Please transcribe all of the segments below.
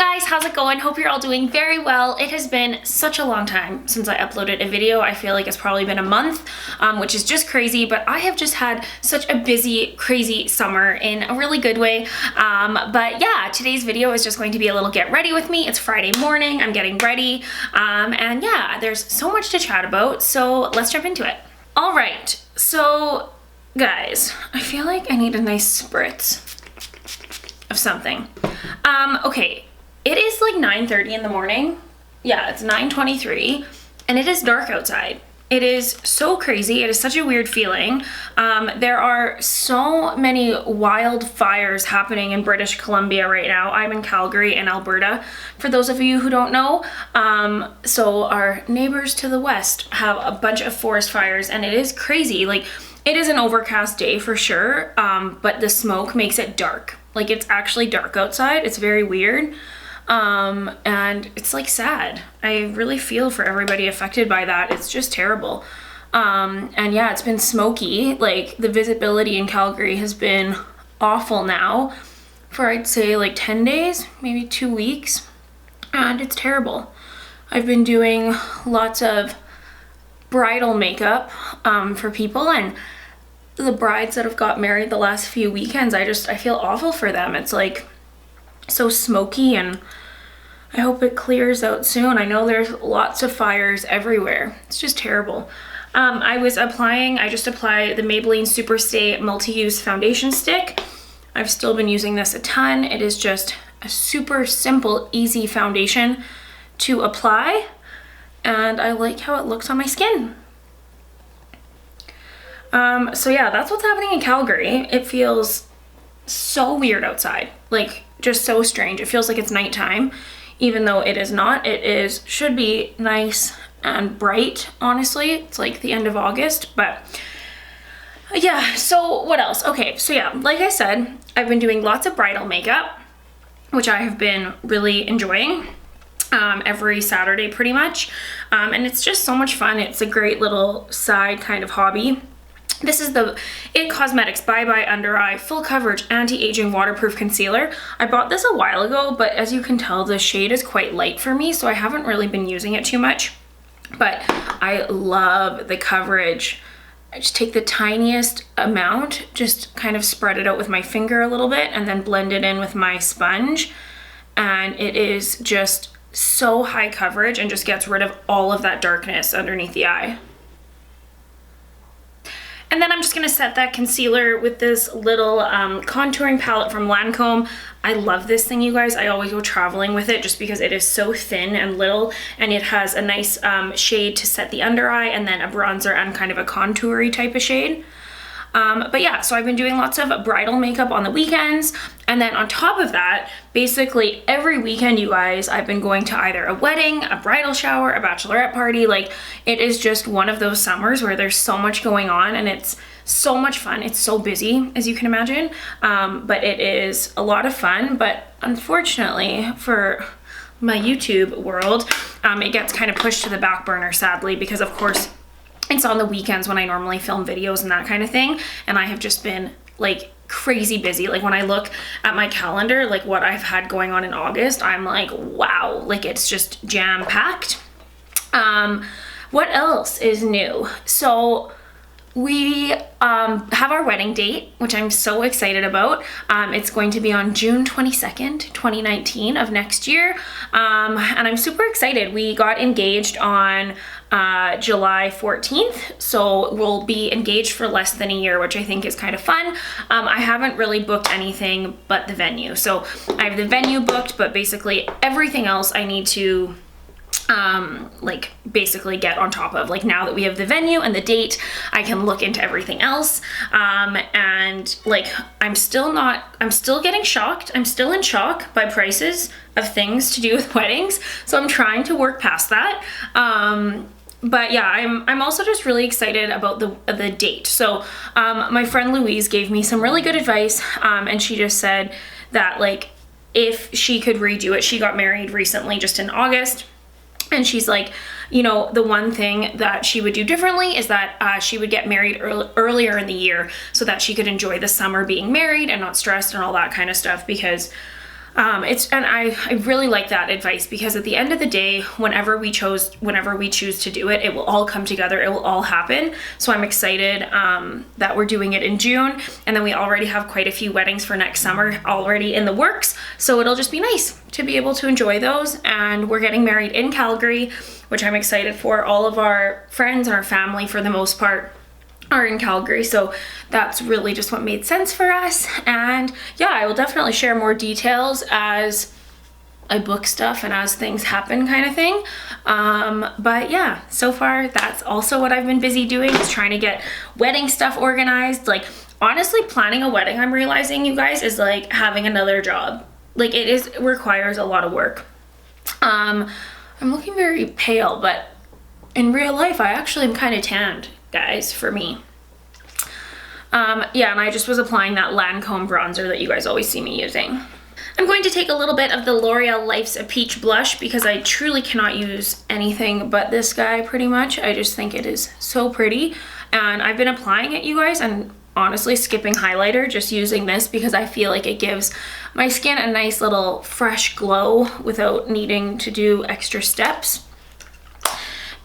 guys, how's it going? Hope you're all doing very well. It has been such a long time since I uploaded a video. I feel like it's probably been a month, which is just crazy, but I have just had such a busy, crazy summer in a really good way. But yeah, today's video is just going to be a little get ready with me. It's Friday morning, I'm getting ready, and yeah, there's so much to chat about, so let's jump into it. All right, so guys, I feel like I need a nice spritz of something. Okay, it is like 9:30 in the morning. Yeah, it's 9:23 and it is dark outside. It is so crazy. It is such a weird feeling. There are so many wildfires happening in British Columbia right now. I'm in Calgary in Alberta, for those of you who don't know. So our neighbors to the west have a bunch of forest fires and it is crazy. Like, it is an overcast day for sure, but the smoke makes it dark. Like, it's actually dark outside. It's very weird. And it's like sad. I really feel for everybody affected by that. It's just terrible. And yeah, it's been smoky. Like, the visibility in Calgary has been awful now for, I'd say, like 10 days, maybe 2 weeks. And it's terrible. I've been doing lots of bridal makeup, for people, and the brides that have got married the last few weekends, I feel awful for them. It's like so smoky and I hope it clears out soon. I know there's lots of fires everywhere. It's just terrible. I just applied the Maybelline Superstay Multi-Use Foundation Stick. I've still been using this a ton. It is just a super simple, easy foundation to apply. And I like how it looks on my skin. So yeah, that's what's happening in Calgary. It feels so weird outside, like just so strange. It feels like it's nighttime, even though it is not. Should be nice and bright, honestly. It's like the end of August, but yeah, so what else? Okay, so yeah, like I said, I've been doing lots of bridal makeup, which I have been really enjoying. Every Saturday pretty much, and it's just so much fun. It's a great little side kind of hobby. This is the IT Cosmetics Bye Bye Under Eye Full Coverage Anti-Aging Waterproof Concealer. I bought this a while ago, but as you can tell, the shade is quite light for me, so I haven't really been using it too much, but I love the coverage. I just take the tiniest amount, just kind of spread it out with my finger a little bit, and then blend it in with my sponge, and it is just so high coverage and just gets rid of all of that darkness underneath the eye. And then I'm just gonna set that concealer with this little contouring palette from Lancome. I love this thing, you guys. I always go traveling with it just because it is so thin and little, and it has a nice shade to set the under eye, and then a bronzer and kind of a contoury type of shade. But yeah, so I've been doing lots of bridal makeup on the weekends, and then on top of that, basically every weekend, you guys, I've been going to either a wedding, a bridal shower, a bachelorette party. Like, it is just one of those summers where there's so much going on and it's so much fun. It's so busy, as you can imagine, but it is a lot of fun. But unfortunately for my YouTube world, it gets kind of pushed to the back burner, sadly, because of course it's on the weekends when I normally film videos and that kind of thing, and I have just been like crazy busy. Like, when I look at my calendar, like what I've had going on in August, I'm like, wow, like it's just jam-packed. What else is new? So we have our wedding date, which I'm so excited about. It's going to be on June 22nd, 2019 of next year. And I'm super excited. We got engaged on July 14th, so we'll be engaged for less than a year, which I think is kind of fun. I haven't really booked anything but the venue. So I have the venue booked, but basically everything else I need to like basically get on top of. Like, now that we have the venue and the date, I can look into everything else. And like, I'm still getting shocked. I'm still in shock by prices of things to do with weddings. So I'm trying to work past that. But yeah, I'm also just really excited about the date. So my friend Louise gave me some really good advice, and she just said that, like, if she could redo it, she got married recently just in August, and she's like, you know, the one thing that she would do differently is that she would get married earlier in the year so that she could enjoy the summer being married and not stressed and all that kind of stuff, because And I really like that advice, because at the end of the day, whenever we choose to do it, it will all come together, it will all happen. So I'm excited that we're doing it in June, and then we already have quite a few weddings for next summer already in the works, so it'll just be nice to be able to enjoy those. And we're getting married in Calgary, which I'm excited for. All of our friends and our family, for the most part, are in Calgary, so that's really just what made sense for us. And yeah, I will definitely share more details as I book stuff and as things happen, kind of thing. But yeah, so far that's also what I've been busy doing, is trying to get wedding stuff organized. Like, honestly, planning a wedding, I'm realizing, you guys, is like having another job. Like, it requires a lot of work. I'm looking very pale, but in real life I actually am kind of tanned, guys, for me. Yeah, and I just was applying that Lancome bronzer that you guys always see me using. I'm going to take a little bit of the L'Oreal Life's a Peach blush, because I truly cannot use anything but this guy, pretty much. I just think it is so pretty, and I've been applying it, you guys, and honestly skipping highlighter, just using this, because I feel like it gives my skin a nice little fresh glow without needing to do extra steps.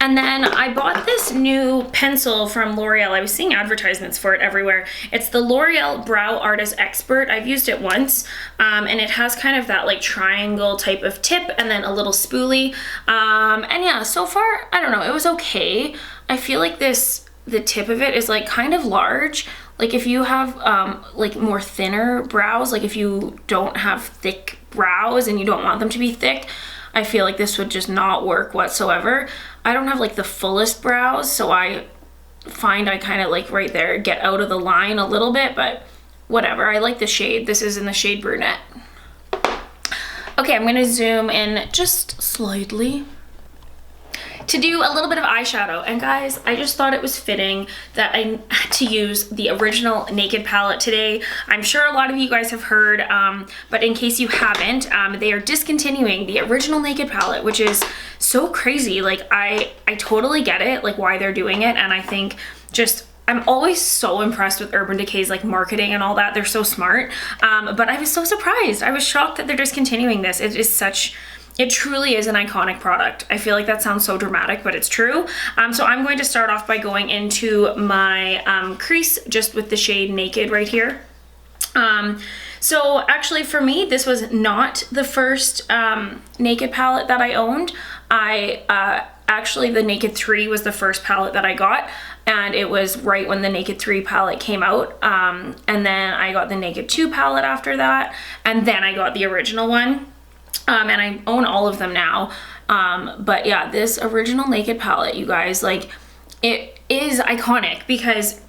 And then I bought this new pencil from L'Oreal. I was seeing advertisements for it everywhere. It's the L'Oreal Brow Artist Expert. I've used it once, and it has kind of that like triangle type of tip and then a little spoolie. And yeah, so far, I don't know, it was okay. I feel like the tip of it is like kind of large. Like, if you have like more thinner brows, like if you don't have thick brows and you don't want them to be thick, I feel like this would just not work whatsoever. I don't have like the fullest brows, so I find I kind of like right there get out of the line a little bit, but whatever. I like the shade. This is in the shade Brunette. Okay, I'm gonna zoom in just slightly to do a little bit of eyeshadow. And guys, I just thought it was fitting that I had to use the original Naked palette today. I'm sure a lot of you guys have heard, but in case you haven't, they are discontinuing the original Naked palette, which is so crazy. Like, I totally get it, like why they're doing it, and I think just I'm always so impressed with Urban Decay's like marketing and all that. They're so smart. But I was so surprised. I was shocked that they're discontinuing this. It truly is an iconic product. I feel like that sounds so dramatic, but it's true. So I'm going to start off by going into my crease just with the shade Naked right here. So actually for me, this was not the first Naked palette that I owned. Actually the Naked 3 was the first palette that I got, and it was right when the Naked 3 palette came out. And then I got the Naked 2 palette after that, and then I got the original one. And I own all of them now. But yeah, this original Naked palette, you guys, like, it is iconic, because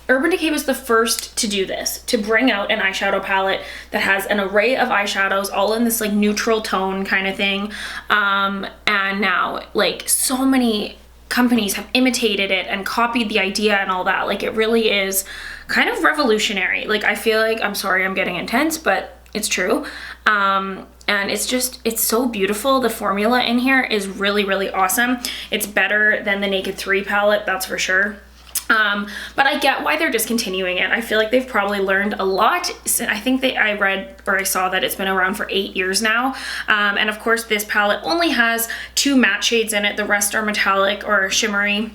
Urban Decay was the first to do this, to bring out an eyeshadow palette that has an array of eyeshadows all in this like neutral tone kind of thing. And now like so many companies have imitated it and copied the idea and all that. Like, it really is kind of revolutionary. Like, I feel like, I'm sorry I'm getting intense, but it's true. And it's so beautiful. The formula in here is really, really awesome. It's better than the Naked 3 palette, that's for sure. But I get why they're discontinuing it. I feel like they've probably learned a lot. I think I read or I saw that it's been around for 8 years now. And of course this palette only has 2 matte shades in it. The rest are metallic or shimmery.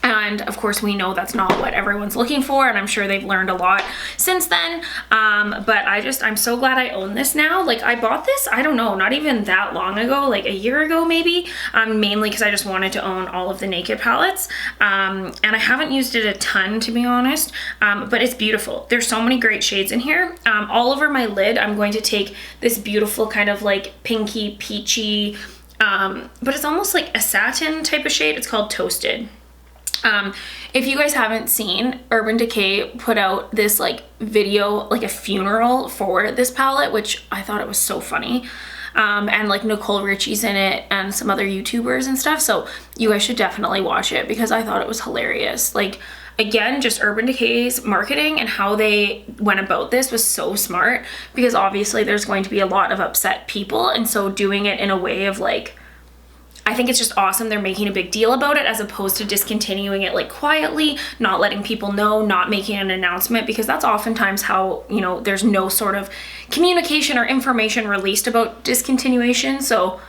And of course we know that's not what everyone's looking for, and I'm sure they've learned a lot since then. But I'm so glad I own this now. Like, I bought this, I don't know, not even that long ago, like a year ago maybe, mainly because I just wanted to own all of the Naked palettes. And I haven't used it a ton, to be honest, but it's beautiful. There's so many great shades in here. All over my lid, I'm going to take this beautiful kind of like pinky, peachy, but it's almost like a satin type of shade. It's called Toasted. If you guys haven't seen, Urban Decay put out this like video, like a funeral for this palette, which I thought it was so funny. And like Nicole Richie's in it and some other YouTubers and stuff. So you guys should definitely watch it, because I thought it was hilarious. Like, again, just Urban Decay's marketing and how they went about this was so smart, because obviously there's going to be a lot of upset people. And so doing it in a way of like, I think it's just awesome they're making a big deal about it as opposed to discontinuing it like quietly, not letting people know, not making an announcement, because that's oftentimes how, you know, there's no sort of communication or information released about discontinuation. So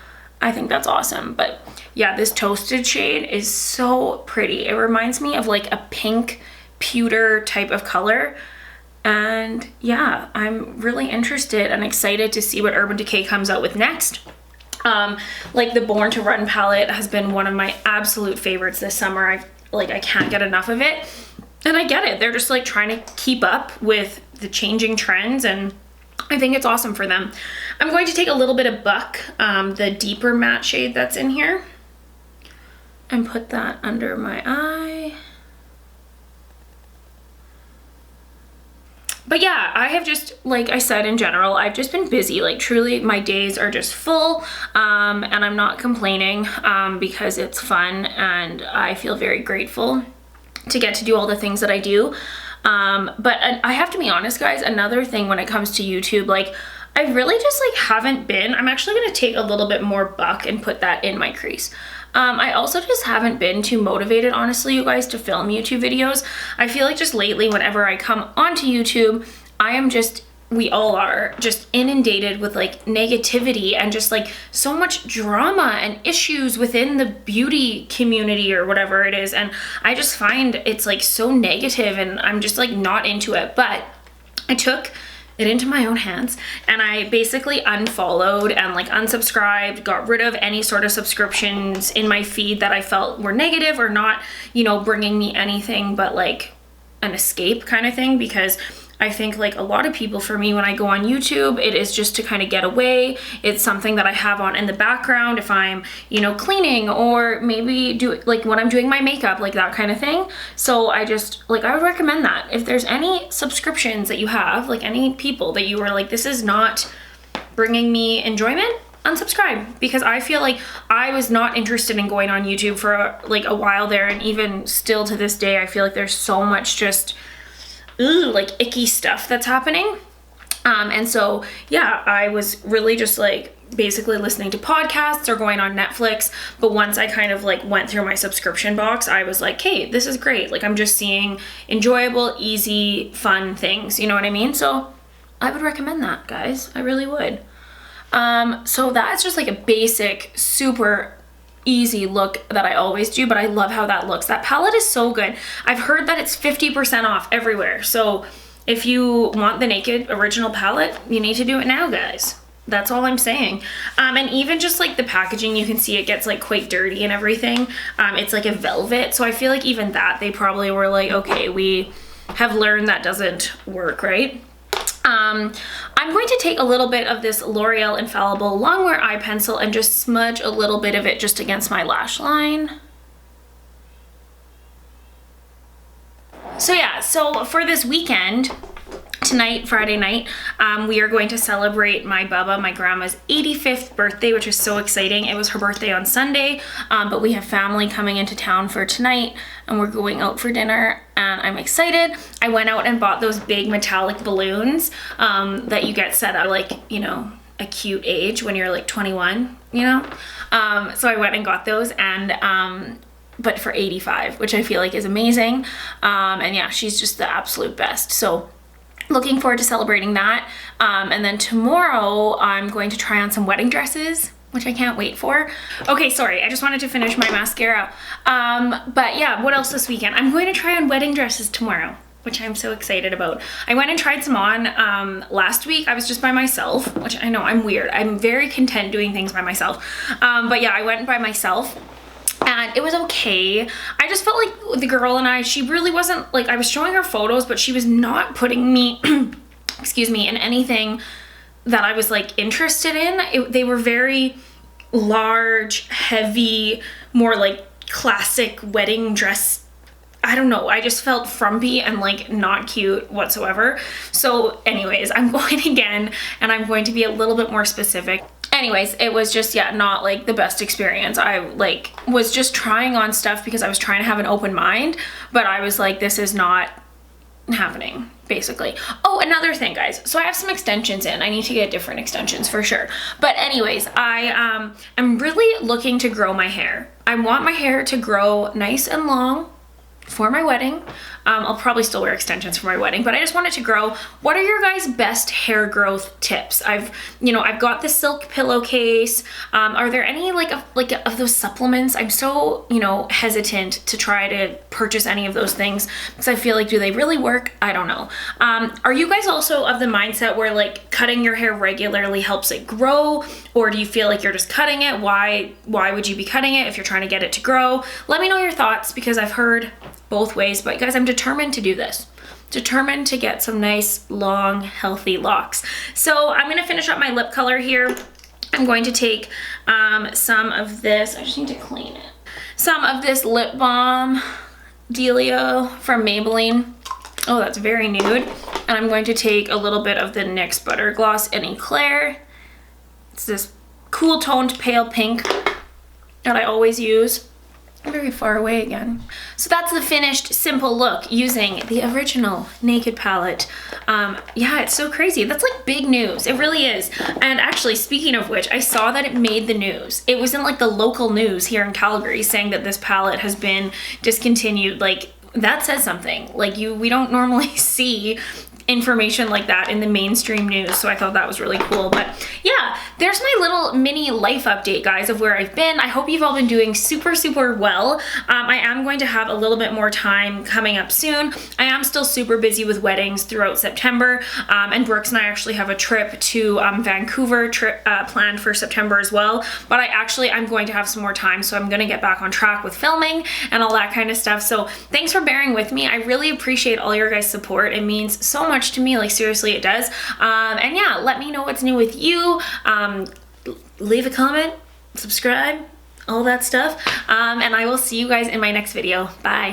I think that's awesome. But yeah, this Toasted shade is so pretty. It reminds me of like a pink pewter type of color. And yeah, I'm really interested and excited to see what Urban Decay comes out with next. Like the Born to Run palette has been one of my absolute favorites this summer. I can't get enough of it. And I get it. They're just like trying to keep up with the changing trends, and I think it's awesome for them. I'm going to take a little bit of Buck, the deeper matte shade that's in here, and put that under my eye. But yeah, I have just, like I said, in general, I've just been busy. Like truly, my days are just full, and I'm not complaining because it's fun and I feel very grateful to get to do all the things that I do. But I have to be honest, guys, another thing when it comes to YouTube, like I really just like haven't been, I'm actually going to take a little bit more Buck and put that in my crease. I also just haven't been too motivated, honestly, you guys, to film YouTube videos. I feel like just lately, whenever I come onto YouTube, I am just, we all are, just inundated with like negativity and just like so much drama and issues within the beauty community or whatever it is. And I just find it's like so negative and I'm just like not into it. But I took it into my own hands and I basically unfollowed and like unsubscribed, got rid of any sort of subscriptions in my feed that I felt were negative or not, you know, bringing me anything but like an escape kind of thing. Because I think like a lot of people, for me, when I go on YouTube, it is just to kind of get away. It's something that I have on in the background if I'm, you know, cleaning or maybe do like when I'm doing my makeup, like that kind of thing. So I just like, I would recommend that if there's any subscriptions that you have, like any people that you were like, this is not bringing me enjoyment, unsubscribe. Because I feel like I was not interested in going on YouTube for like a while there, and even still to this day, I feel like there's so much just like icky stuff that's happening. And so yeah, I was really just like basically listening to podcasts or going on Netflix. But once I kind of like went through my subscription box, I was like, hey, this is great. Like I'm just seeing enjoyable, easy, fun things, you know what I mean? So I would recommend that, guys. I really would. So that's just like a basic, super easy look that I always do, but I love how that looks. That palette is so good. I've heard that it's 50% off everywhere. So if you want the Naked original palette, you need to do it now, guys. That's all I'm saying. And even just like the packaging, you can see it gets like quite dirty and everything. It's like a velvet. So I feel like even that, they probably were like, okay, we have learned that doesn't work, right? I'm going to take a little bit of this L'Oreal Infallible Longwear Eye Pencil and just smudge a little bit of it just against my lash line. So yeah, so for this weekend, tonight, Friday night, we are going to celebrate my Bubba, my grandma's 85th birthday, which is so exciting. It was her birthday on Sunday, but we have family coming into town for tonight and we're going out for dinner and I'm excited. I went out and bought those big metallic balloons that you get set up like, you know, a cute age when you're like 21, you know? So I went and got those and but for 85, which I feel like is amazing. And yeah, she's just the absolute best. So looking forward to celebrating that. And then tomorrow I'm going to try on some wedding dresses, which I can't wait for. Okay, sorry, I just wanted to finish my mascara. But yeah, what else this weekend? I'm going to try on wedding dresses tomorrow, which I'm so excited about. I went and tried some on last week. I was just by myself, which I know I'm weird. I'm very content doing things by myself. But yeah, I went by myself. And it was okay. I just felt like the girl and I, she really wasn't, like, I was showing her photos, but she was not putting me, excuse me, in anything that I was, like, interested in. They were very large, heavy, more, like, classic wedding dress. I don't know. I just felt frumpy and, like, not cute whatsoever. So, anyways, I'm going again, and I'm going to be a little bit more specific. Anyways, it was just, yeah, not like the best experience. I like was just trying on stuff because I was trying to have an open mind, but I was like, this is not happening. basically. Oh, another thing, guys. So I have some extensions in. I need to get different extensions for sure. But anyways, I am really looking to grow my hair. I want my hair to grow nice and long for my wedding. I'll probably still wear extensions for my wedding, but I just want it to grow. What are your guys' best hair growth tips? I've got the silk pillowcase. Are there any of those supplements? I'm so, hesitant to try to purchase any of those things because I feel like, do they really work? I don't know. Are you guys also of the mindset where like cutting your hair regularly helps it grow? Or do you feel like you're just cutting it? Why would you be cutting it if you're trying to get it to grow? Let me know your thoughts because I've heard both ways, but guys, I'm determined to do this. Determined to get some nice, long, healthy locks. So I'm gonna finish up my lip color here. I'm going to take some of this, I just need to clean it. Some of this lip balm Dealio from Maybelline. Oh, that's very nude. And I'm going to take a little bit of the NYX Butter Gloss in Eclair. It's this cool toned pale pink that I always use. Very far away again. So that's the finished simple look using the original Naked palette. Yeah, it's so crazy. That's like big news. It really is. And actually, speaking of which, I saw that it made the news. It was in like the local news here in Calgary saying that this palette has been discontinued. Like, that says something. Like, we don't normally see information like that in the mainstream news, so I thought that was really cool. But yeah, there's my little mini life update, guys, of where I've been. I hope you've all been doing super well. I am going to have a little bit more time coming up soon. I am still super busy with weddings throughout September, and Brooks and I actually have a trip to Vancouver planned for September as well. But I'm going to have some more time, so I'm going to get back on track with filming and all that kind of stuff. So thanks for bearing with me. I really appreciate all your guys' support. It means so much to me, like seriously it does. And yeah, let me know what's new with you. Leave a comment, subscribe, all that stuff. And I will see you guys in my next video. Bye.